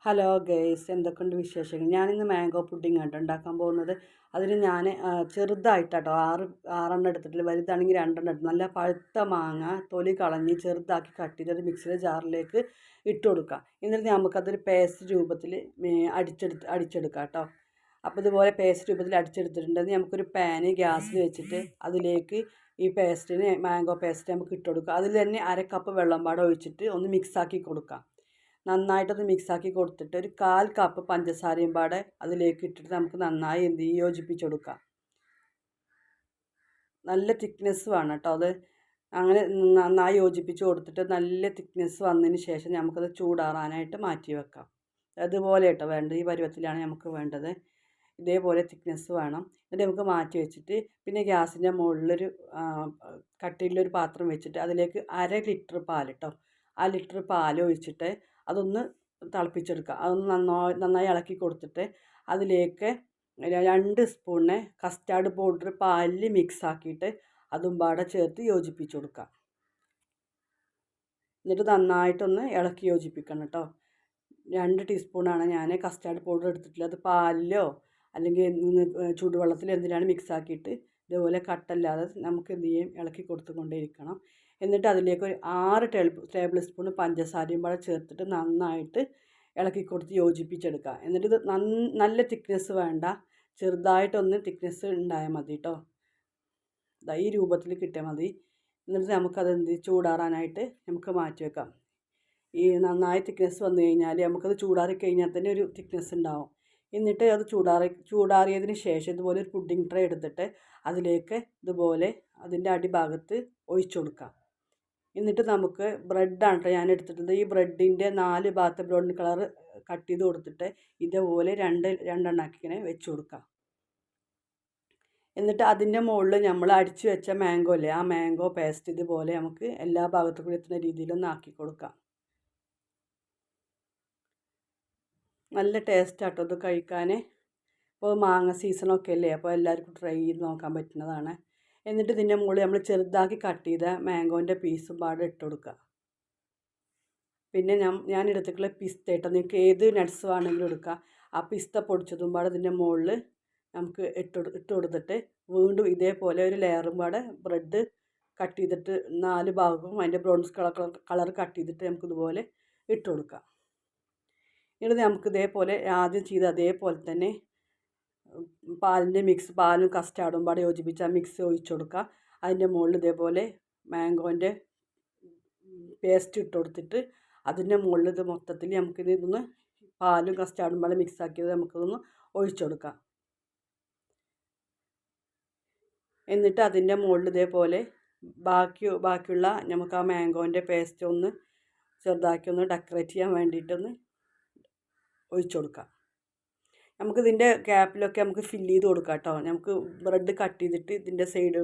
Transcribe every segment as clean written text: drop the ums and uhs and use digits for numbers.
Hello guys, എന്തൊക്കെയുണ്ട് വിശേഷങ്ങൾ? ഞാനിന്ന് മാംഗോ പുഡിംഗ് ആട്ടോ ഉണ്ടാക്കാൻ പോകുന്നത്. അതിന് ഞാൻ ചെറുതായിട്ടാട്ടോ ആറെണ്ണം എടുത്തിട്ടില്ല, വലുതാണെങ്കിൽ രണ്ടെണ്ണം എടുത്തു. നല്ല പഴുത്ത മാങ്ങ തൊലി കളഞ്ഞ് ചെറുതാക്കി കട്ട് ചെയ്ത് മിക്സിയുടെ ജാറിലേക്ക് ഇട്ട് കൊടുക്കുക. എന്നിട്ട് നമുക്കതൊരു പേസ്റ്റ് രൂപത്തിൽ അടിച്ചെടുക്കാം കേട്ടോ. അപ്പോൾ ഇതുപോലെ പേസ്റ്റ് രൂപത്തിൽ അടിച്ചെടുത്തിട്ടുണ്ടെങ്കിൽ നമുക്കൊരു പാന് ഗ്യാസിൽ വെച്ചിട്ട് അതിലേക്ക് ഈ മാംഗോ പേസ്റ്റ് നമുക്ക് ഇട്ട് കൊടുക്കുക. അതിൽ തന്നെ 1/2 കപ്പ് വെള്ളം പാടെ ഒഴിച്ചിട്ട് ഒന്ന് മിക്സാക്കി കൊടുക്കാം. നന്നായിട്ടൊന്ന് മിക്സാക്കി കൊടുത്തിട്ട് ഒരു 1/4 കപ്പ് പഞ്ചസാരയും പാടെ അതിലേക്ക് ഇട്ടിട്ട് നമുക്ക് നന്നായി യോജിപ്പിച്ച് കൊടുക്കാം. നല്ല തിക്നെസ് വേണം കേട്ടോ. അത് അങ്ങനെ നന്നായി യോജിപ്പിച്ച് കൊടുത്തിട്ട് നല്ല തിക്നെസ് വന്നതിന് ശേഷം നമുക്കത് ചൂടാറാനായിട്ട് മാറ്റി വെക്കാം. അതുപോലെ കേട്ടോ വേണ്ടത്, ഈ പരുവത്തിലാണ് നമുക്ക് വേണ്ടത്. ഇതേപോലെ തിക്നെസ് വേണം. എന്നിട്ട് നമുക്ക് മാറ്റി വെച്ചിട്ട് പിന്നെ ഗ്യാസിൻ്റെ മുകളിലൊരു കട്ടിയിലൊരു പാത്രം വെച്ചിട്ട് അതിലേക്ക് 1/2 ലിറ്റർ പാൽ കേട്ടോ, ആ ലിറ്റർ പാൽ ഒഴിച്ചിട്ട് അതൊന്ന് തിളപ്പിച്ചെടുക്കുക. അതൊന്ന് നന്നായി ഇളക്കി കൊടുത്തിട്ട് അതിലേക്ക് 2 സ്പൂണ് കസ്റ്റാർഡ് പൗഡർ പാലിൽ മിക്സാക്കിയിട്ട് അതും പാടെ ചേർത്ത് യോജിപ്പിച്ച് കൊടുക്കുക. എന്നിട്ട് നന്നായിട്ടൊന്ന് ഇളക്കി യോജിപ്പിക്കണം കേട്ടോ. 2 ടീസ്പൂണാണ് ഞാൻ കസ്റ്റാർഡ് പൗഡർ എടുത്തിട്ടുള്ളത്. അത് പാലിലോ അല്ലെങ്കിൽ ചൂടുവെള്ളത്തിലോ എന്തിനാണ് മിക്സാക്കിയിട്ട് ഇതുപോലെ കട്ടല്ലാതെ നമുക്ക് എന്ത് ചെയ്യും, ഇളക്കി കൊടുത്തുകൊണ്ടേയിരിക്കണം. എന്നിട്ട് അതിലേക്ക് ഒരു 6 ടേബിൾ സ്പൂൺ പഞ്ചസാരയും കൂടെ ചേർത്തിട്ട് നന്നായിട്ട് ഇളക്കി കൊടുത്ത് യോജിപ്പിച്ചെടുക്കുക. എന്നിട്ട് ഇത് നല്ല തിക്നെസ് വേണ്ട, ചെറുതായിട്ടൊന്ന് തിക്നെസ് ഉണ്ടായാൽ മതി കേട്ടോ. ഈ രൂപത്തിൽ കിട്ടിയാൽ മതി. എന്നിട്ട് നമുക്കത് ചൂടാറാനായിട്ട് നമുക്ക് മാറ്റി വെക്കാം. ഈ നന്നായി തിക്നെസ് വന്നു കഴിഞ്ഞാൽ നമുക്കത് ചൂടാറി കഴിഞ്ഞാൽ തന്നെ ഒരു തിക്നെസ് ഉണ്ടാവും. എന്നിട്ട് അത് ചൂടാറിയതിന് ശേഷം ഇതുപോലെ ഒരു പുഡിംഗ് ട്രേ എടുത്തിട്ട് അതിലേക്ക് ഇതുപോലെ അതിൻ്റെ അടിഭാഗത്ത് ഒഴിച്ചു കൊടുക്കാം. എന്നിട്ട് നമുക്ക് ബ്രെഡാണ് കേട്ടോ ഞാൻ എടുത്തിട്ടുള്ളത്. ഈ ബ്രെഡിൻ്റെ 4 ഭാഗത്ത് ബ്രൗൺ കളർ കട്ട് ചെയ്ത് കൊടുത്തിട്ട് ഇതേപോലെ രണ്ടെണ്ണാക്കി ഇങ്ങനെ വെച്ച് കൊടുക്കാം. എന്നിട്ട് അതിൻ്റെ മുകളിൽ നമ്മൾ അടിച്ചു വെച്ച മാംഗോ അല്ലേ, ആ മാംഗോ പേസ്റ്റ് ഇതുപോലെ നമുക്ക് എല്ലാ ഭാഗത്തും കൂടി എത്തുന്ന രീതിയിലൊന്ന് ആക്കി കൊടുക്കാം. നല്ല ടേസ്റ്റാട്ടോ ഇത് കഴിക്കാൻ. ഇപ്പോൾ മാങ്ങ സീസണൊക്കെ അല്ലേ, അപ്പോൾ എല്ലാവർക്കും ട്രൈ ചെയ്ത് നോക്കാൻ പറ്റുന്നതാണ്. എന്നിട്ട് ഇതിൻ്റെ മുകളിൽ നമ്മൾ ചെറുതാക്കി കട്ട് ചെയ്ത മാംഗോൻ്റെ പീസും പാടെ ഇട്ട് കൊടുക്കുക. പിന്നെ ഞാൻ എടുത്തിട്ടുള്ള പിസ്ത കേട്ടോ, നിങ്ങൾക്ക് ഏത് നട്ട്സ് വേണമെങ്കിലും എടുക്കുക. ആ പിസ്ത പൊടിച്ചതും പാടെ ഇതിൻ്റെ മുകളിൽ നമുക്ക് ഇട്ട് കൊടുത്തിട്ട് വീണ്ടും ഇതേപോലെ ഒരു ലെയറും പാടെ ബ്രെഡ് കട്ട് ചെയ്തിട്ട് 4 ഭാഗവും അതിൻ്റെ ബ്രൗൺസ് കളർ കട്ട് ചെയ്തിട്ട് നമുക്കിതുപോലെ ഇട്ട് കൊടുക്കാം. എന്നിട്ട് നമുക്ക് ഇതേപോലെ ആദ്യം ചെയ്ത് അതേപോലെ തന്നെ പാലും കസ്റ്റാർഡും പാടെ യോജിപ്പിച്ച് ആ മിക്സ് ഒഴിച്ചു കൊടുക്കുക. അതിൻ്റെ മുകളിൽ ഇതേപോലെ മാംഗോൻ്റെ പേസ്റ്റ് ഇട്ട് കൊടുത്തിട്ട് അതിൻ്റെ മുകളിൽ ഇത് മൊത്തത്തിൽ നമുക്കിതൊന്ന് പാലും കസ്റ്റാർഡും പാടെ മിക്സാക്കിയത് നമുക്കിതൊന്ന് ഒഴിച്ചു കൊടുക്കാം. എന്നിട്ട് അതിൻ്റെ മുകളിൽ ഇതേപോലെ ബാക്കിയുള്ള നമുക്ക് ആ മാംഗോൻ്റെ പേസ്റ്റ് ഒന്ന് ചെറുതാക്കി ഒന്ന് ഡെക്കറേറ്റ് ചെയ്യാൻ വേണ്ടിയിട്ടൊന്ന് ഒഴിച്ചു കൊടുക്കാം. നമുക്കിതിൻ്റെ ഗ്യാപ്പിലൊക്കെ നമുക്ക് ഫില്ല് ചെയ്ത് കൊടുക്കാം കേട്ടോ. നമുക്ക് ബ്രെഡ് കട്ട് ചെയ്തിട്ട് ഇതിൻ്റെ സൈഡ്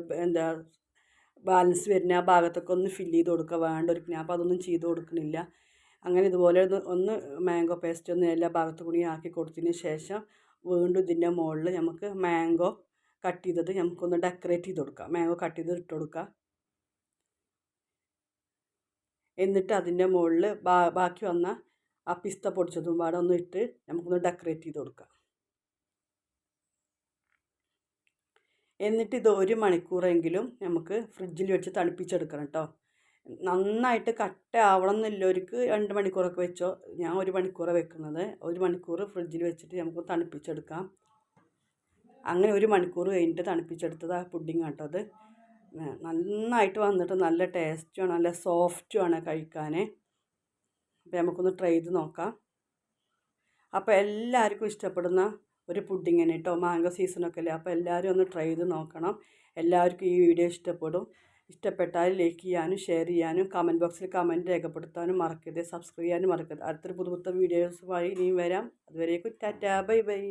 ബാലൻസ് വരുന്ന ആ ഭാഗത്തൊക്കെ ഒന്ന് ഫില്ല് ചെയ്ത് കൊടുക്കുക വേണ്ടൊരു. അപ്പോൾ അതൊന്നും ചെയ്ത് കൊടുക്കണില്ല. അങ്ങനെ ഇതുപോലെ ഒന്ന് മാംഗോ പേസ്റ്റ് ഒന്ന് എല്ലാ ഭാഗത്തും കൂടി ആക്കി കൊടുത്തതിന് ശേഷം വീണ്ടും ഇതിൻ്റെ മുകളിൽ നമുക്ക് മാംഗോ കട്ട് ചെയ്തത് നമുക്കൊന്ന് ഡെക്കറേറ്റ് ചെയ്ത് കൊടുക്കാം. മാംഗോ കട്ട് ചെയ്ത് ഇട്ട് കൊടുക്കുക. എന്നിട്ട് അതിൻ്റെ മുകളിൽ ബാക്കി വന്ന ആ പിസ്ത പൊടിച്ചതും പാടെ ഒന്ന് ഇട്ട് നമുക്കൊന്ന് ഡെക്കറേറ്റ് ചെയ്ത് കൊടുക്കാം. എന്നിട്ട് ഇത് 1 മണിക്കൂറെങ്കിലും നമുക്ക് ഫ്രിഡ്ജിൽ വെച്ച് തണുപ്പിച്ചെടുക്കണം കേട്ടോ. നന്നായിട്ട് കട്ട ആവണം എന്നില്ലവർക്ക് 2 മണിക്കൂറൊക്കെ വെച്ചോ. ഞാൻ 1 മണിക്കൂറാണ് വെക്കുന്നത്. 1 മണിക്കൂർ ഫ്രിഡ്ജിൽ വെച്ചിട്ട് നമുക്ക് തണുപ്പിച്ചെടുക്കാം. അങ്ങനെ 1 മണിക്കൂർ കഴിഞ്ഞിട്ട് തണുപ്പിച്ചെടുത്തത് ആ പുഡിംഗ് കേട്ടോ. അത് നന്നായിട്ട് വന്നിട്ട് നല്ല ടേസ്റ്റുമാണ്, നല്ല സോഫ്റ്റുമാണ് കഴിക്കാൻ. അപ്പോൾ നമുക്കൊന്ന് ട്രൈ ചെയ്ത് നോക്കാം. അപ്പോൾ എല്ലാവർക്കും ഇഷ്ടപ്പെടുന്ന ഒരു പുഡിംഗ് തന്നെ കേട്ടോ. മാംഗോ സീസണൊക്കെ അല്ലേ, അപ്പോൾ എല്ലാവരും ഒന്ന് ട്രൈ ചെയ്ത് നോക്കണം. എല്ലാവർക്കും ഈ വീഡിയോ ഇഷ്ടപ്പെടും. ഇഷ്ടപ്പെട്ടാൽ ലൈക്ക് ചെയ്യാനും ഷെയർ ചെയ്യാനും കമൻറ്റ് ബോക്സിൽ കമൻറ്റ് രേഖപ്പെടുത്താനും മറക്കരുത്. സബ്സ്ക്രൈബ് ചെയ്യാനും മറക്കരുത്. അടുത്തൊരു പുതു വീഡിയോസുമായി ഇനിയും വരാം. അതുവരേക്കും ടാറ്റാ, ബൈ ബൈ.